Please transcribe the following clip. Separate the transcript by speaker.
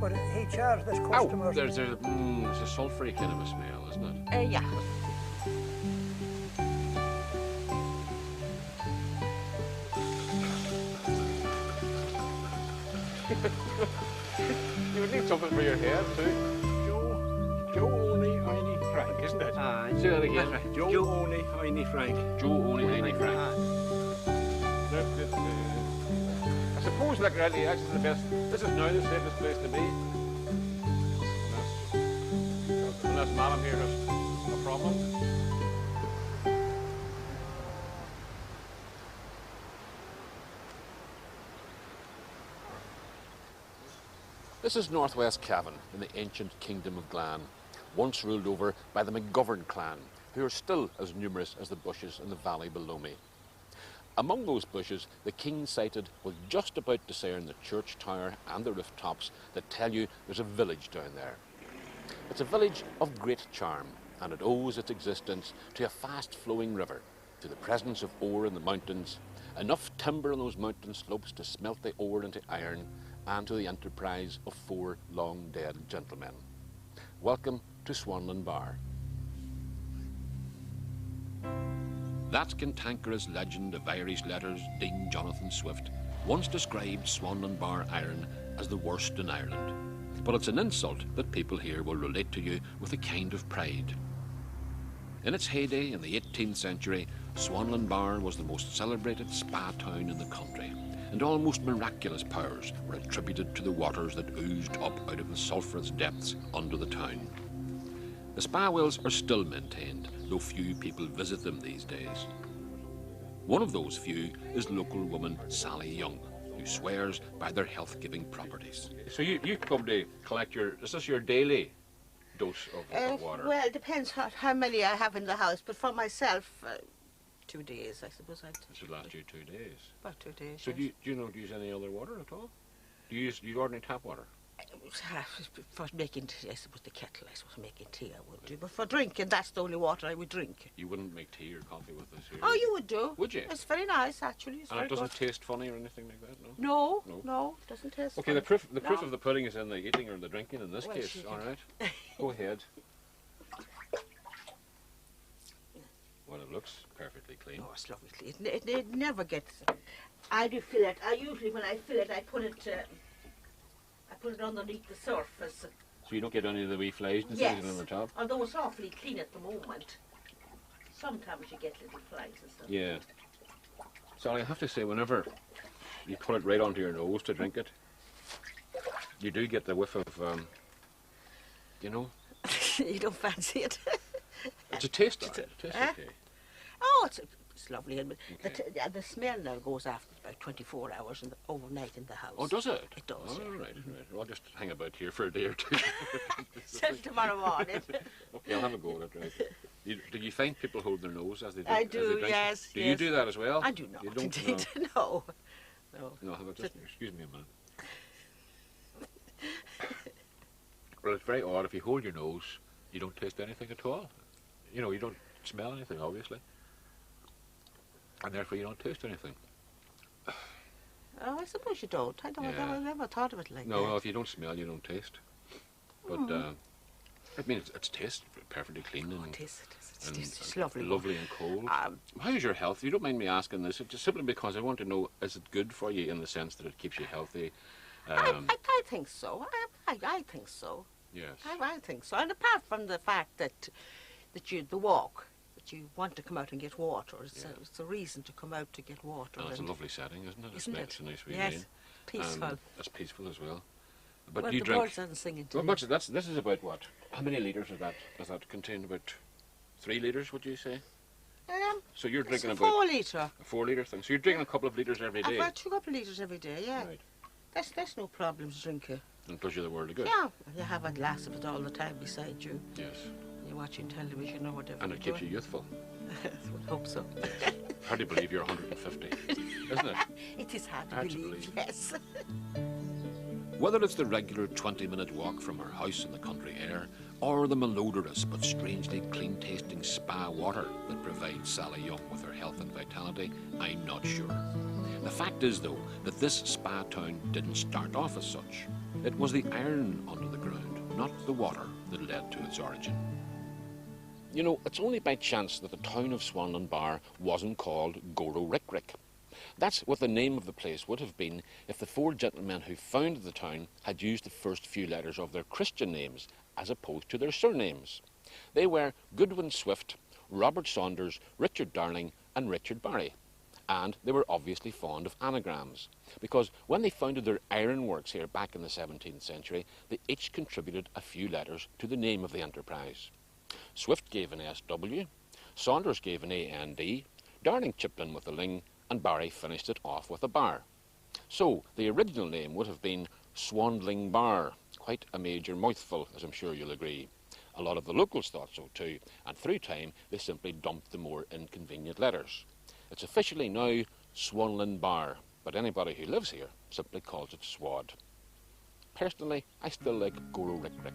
Speaker 1: But he charged this customer.
Speaker 2: Oh, there's a sulphury kind of a smell, isn't it?
Speaker 3: Yeah.
Speaker 2: You would need something for your head too. Joe only Heine Frank, isn't it?
Speaker 4: Aye.
Speaker 2: Say that again.
Speaker 4: Right. Joe only Heine Frank.
Speaker 2: Joe only Heine Frank. I suppose, like, really, this is the best. This is now the safest place to be. Unless Madam here has a problem. This is northwest Cavan in the ancient kingdom of Glan, once ruled over by the McGovern clan, who are still as numerous as the bushes in the valley below me. Among those bushes, the king sighted was just about discern the church tower and the rooftops that tell you there's a village down there. It's a village of great charm, and it owes its existence to a fast-flowing river, to the presence of ore in the mountains, enough timber on those mountain slopes to smelt the ore into iron, and to the enterprise of 4 long-dead gentlemen. Welcome to Swanlinbar. That cantankerous legend of Irish letters, Dean Jonathan Swift, once described Swanlinbar iron as the worst in Ireland. But it's an insult that people here will relate to you with a kind of pride. In its heyday in the 18th century, Swanlinbar was the most celebrated spa town in the country, and almost miraculous powers were attributed to the waters that oozed up out of the sulphurous depths under the town. The spa wells are still maintained, though few people visit them these days. One of those few is local woman Sally Young, who swears by their health-giving properties. So you come to collect is this your daily dose of water?
Speaker 3: Well, it depends how many I have in the house, but for myself, 2 days, I suppose.
Speaker 2: This will last you 2 days.
Speaker 3: About 2 days.
Speaker 2: So
Speaker 3: yes.
Speaker 2: do you not use any other water at all? Do you use ordinary tap water?
Speaker 3: For making tea, I suppose the kettle, making tea I would do. But for drinking, that's the only water I would drink.
Speaker 2: You wouldn't make tea or coffee with this here?
Speaker 3: Oh, you would do.
Speaker 2: Would you?
Speaker 3: It's very nice, actually. It's
Speaker 2: And
Speaker 3: very
Speaker 2: it doesn't
Speaker 3: good.
Speaker 2: taste funny or anything like that, no?
Speaker 3: No, it doesn't taste
Speaker 2: Okay,
Speaker 3: funny.
Speaker 2: the proof of the pudding is in the eating or the drinking in this
Speaker 3: Well,
Speaker 2: case, all right? Go ahead. Well, it looks perfectly clean.
Speaker 3: Oh, it's lovely. It never gets... I do fill it. Usually when I fill it, I put it underneath the surface.
Speaker 2: So you don't get any of the wee flies and
Speaker 3: Yes.
Speaker 2: things on the top?
Speaker 3: Although it's awfully clean at the moment. Sometimes you get little flies and stuff.
Speaker 2: Yeah. So I have to say, whenever you put it right onto your nose to drink it, you do get the whiff of, you know...
Speaker 3: You don't fancy it?
Speaker 2: It's a taste of it. It tastes okay.
Speaker 3: Oh, it's lovely. And
Speaker 2: Okay.
Speaker 3: the smell now goes after about 24 hours overnight in the house.
Speaker 2: Oh, does it?
Speaker 3: It does,
Speaker 2: Oh,
Speaker 3: yeah.
Speaker 2: right. Well, I'll just hang about here for a day or two.
Speaker 3: Till tomorrow morning.
Speaker 2: Okay, I'll have a go at it, right. Do you find people hold their nose as they drink?
Speaker 3: I
Speaker 2: as they
Speaker 3: do,
Speaker 2: drink?
Speaker 3: yes.
Speaker 2: Do you do that as well?
Speaker 3: I do not,
Speaker 2: You don't?
Speaker 3: indeed.
Speaker 2: No.
Speaker 3: No.
Speaker 2: No, have a just, excuse me a minute. Well, it's very odd. If you hold your nose, you don't taste anything at all. You know, you don't smell anything, obviously. And therefore you don't taste anything.
Speaker 3: Oh, I suppose you don't. I never thought of it like that.
Speaker 2: No, if you don't smell, you don't taste. But, I mean, it's tastes perfectly clean and,
Speaker 3: It is. It's lovely.
Speaker 2: lovely and cold. How's your health? You don't mind me asking this, it's just simply because I want to know, is it good for you in the sense that it keeps you healthy?
Speaker 3: I think so. I think so.
Speaker 2: Yes.
Speaker 3: I think so. And apart from the fact that the walk, that you want to come out and get water, it's a reason to come out to get water.
Speaker 2: And it's a lovely setting, isn't it?
Speaker 3: Isn't it?
Speaker 2: It's a nice wee
Speaker 3: Yes,
Speaker 2: lane.
Speaker 3: peaceful.
Speaker 2: It's peaceful as well. But
Speaker 3: Well,
Speaker 2: you
Speaker 3: the
Speaker 2: drink.
Speaker 3: birds aren't singing to
Speaker 2: Well,
Speaker 3: me.
Speaker 2: much. This is about what? How many litres does that contain? About 3 litres, would you say? So you're drinking
Speaker 3: it's
Speaker 2: about
Speaker 3: 4 litre.
Speaker 2: a 4 litre thing. So you're drinking a couple of litres every day.
Speaker 3: About 2 couple of litres every day, yeah.
Speaker 2: Right.
Speaker 3: That's no problem to drink it.
Speaker 2: And it does you the world of good.
Speaker 3: Yeah, you have a glass of it all the time beside you.
Speaker 2: Yes.
Speaker 3: You're watching television or whatever.
Speaker 2: And it keeps you youthful.
Speaker 3: I hope so.
Speaker 2: Hard to believe you're 150, isn't it?
Speaker 3: It is hard to
Speaker 2: Hard to
Speaker 3: believe,
Speaker 2: believe.
Speaker 3: yes.
Speaker 2: Whether it's the regular 20-minute walk from our house in the country air, or the malodorous but strangely clean-tasting spa water that provides Sally Young with her health and vitality, I'm not sure. The fact is, though, that this spa town didn't start off as such. It was the iron under the ground, not the water, that led to its origin. You know, it's only by chance that the town of Swanlinbar wasn't called Goro Rick Rick. That's what the name of the place would have been if the four gentlemen who founded the town had used the first few letters of their Christian names as opposed to their surnames. They were Goodwin Swift, Robert Saunders, Richard Darling and Richard Barry. And they were obviously fond of anagrams, because when they founded their ironworks here back in the 17th century, they each contributed a few letters to the name of the enterprise. Swift gave an SW, Saunders gave an AND, Darling chipped in with a ling, and Barry finished it off with a bar. So the original name would have been Swanlinbar, quite a major mouthful, as I'm sure you'll agree. A lot of the locals thought so too, and through time they simply dumped the more inconvenient letters. It's officially now Swanlinbar, but anybody who lives here simply calls it Swad. Personally, I still like Goro Rick Rick.